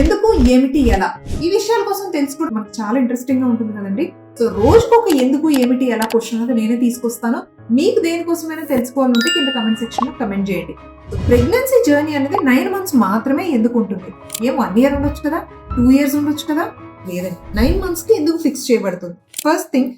ఎందుకు, ఏమిటి, ఎలా, ఈ విషయాల కోసం తెలుసుకోవడం మనకు చాలా ఇంట్రెస్టింగ్ గా ఉంటుంది కదండి. సో రోజుకు ఒక ఎందుకు, ఏమిటి, ఎలా క్వశ్చన్ అనేది నేనే తీసుకొస్తాను. మీకు దేనికోసమైనా తెలుసుకోవాలంటే కింద కమెంట్ సెక్షన్ లో కమెంట్ చేయండి. ప్రెగ్నెన్సీ జర్నీ అనేది 9 months మాత్రమే ఎందుకు ఉంటుంది? ఏం 1 year ఉండొచ్చు కదా, 2 years ఉండొచ్చు కదా? లేదండి, 9 months కి ఎందుకు ఫిక్స్ చేయబడుతుంది? ఫస్ట్ థింగ్,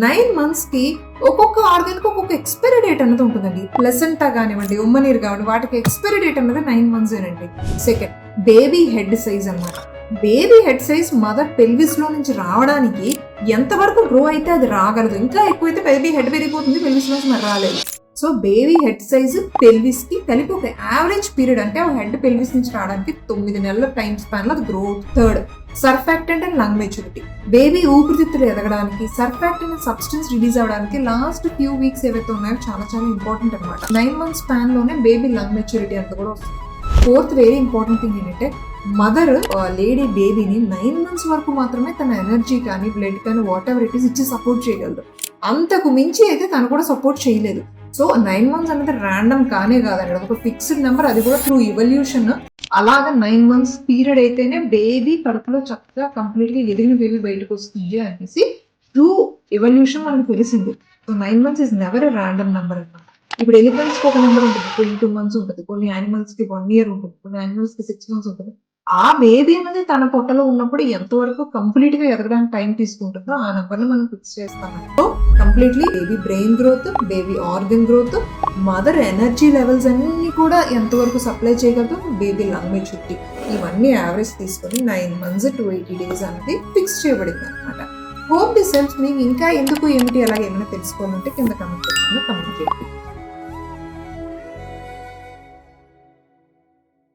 9 months కి ఒక్కొక్క ఆర్గాన్ కి ఒక్కొక్క ఎక్స్పైరీ డేట్ అనేది ఉంటుందండి. ప్లసెంటా కానివ్వండి, ఉమ్మనీరు కానివ్వండి, వాటికి ఎక్స్పైరీ డేట్ అనేది 9 months ఏనండి. సెకండ్, బేబీ హెడ్ సైజ్ అన్నమాట. Baby head size mother pelvis లో నుంచి రావడానికి ఎంతవరకు గ్రో అయితే అది రాగలదు. ఇంకా ఎక్కువైతే బేబీ హెడ్ పెరిగిపోతుంది, పెల్విస్ నుంచి మరి రాలేదు. So baby head size pelvis కి కలిపి ఒక యావరేజ్ పీరియడ్, అంటే ఆ హెడ్ పెల్విస్ నుంచి రావడానికి 9 నెలల టైం స్పాన్ లో అది growth. Third, surfactant and lung maturity. Baby ఊపిరితిత్తులు ఎదగడానికి, సర్ఫాక్టెంట్ అండ్ సబ్స్టెన్స్ రిలీజ్ అవడానికి లాస్ట్ ఫ్యూ వీక్స్ ఏవైతే ఉన్నాయో చాలా చాలా ఇంపార్టెంట్ అనమాట. 9 months స్పాన్ లోనే బేబీ లంగ్ మెచ్యూరిటీ అంతా కూడా వస్తుంది. ఫోర్త్ వెరీ ఇంపార్టెంట్ థింగ్ ఏంటంటే, మదర్ లేడీ బేబీని 9 months వరకు మాత్రమే తన ఎనర్జీ కానీ బ్లడ్ కానీ వాట్ ఎవర్ ఇట్ ఈస్ ఇచ్చి సపోర్ట్ చేయగలదు. అంతకు మించి అయితే తను కూడా సపోర్ట్ చేయలేదు. సో 9 months అనేది ర్యాండమ్ కానే కాదండి, ఒక ఫిక్స్డ్ నెంబర్, అది కూడా త్రూ ఇవల్యూషన్. అలాగా 9 months పీరియడ్ అయితేనే బేబీ కడుపులో చక్కగా కంప్లీట్లీ ఎదిగిన బేబీ బయటకు వస్తుంది అనేసి త్రూ ఇవల్యూషన్ మనకు తెలిసింది. So 9 months is never a random number అన్నమాట. ఇప్పుడు ఎలిఫెంట్స్ కి ఒక నెంబర్ ఉంటుంది, కొన్ని 2 months ఉంటుంది, కొన్ని యానిమల్స్ కి 1 year ఉంటుంది, కొన్ని యానిమల్స్ కి 6 months ఉంటుంది. ఆ బేబీ అనేది తన పొట్టలో ఉన్నప్పుడు ఎంతవరకు కంప్లీట్ గా ఎదగడానికి టైం తీసుకుంటుందో ఆ నెంబర్ ని మనం ఫిక్స్ చేస్తాం. So completely baby brain growth, baby organ growth, mother energy levels అన్ని కూడా ఎంతవరకు సప్లై చేయగలదు, బేబీ లంగ్ మెచ్యూరిటీ, ఇవన్నీ యావరేజ్ తీసుకొని 9 months to 80 days అనేది ఫిక్స్ చేయబడింది అనమాట. Hope this helps. మీకు ఇంకా ఎందుకు, ఏమిటి, అలాగే ఏమైనా తెలుసుకోవాలంటే కింద కమెంట్ సెక్షన్ లో కమెంట్ చేయండి.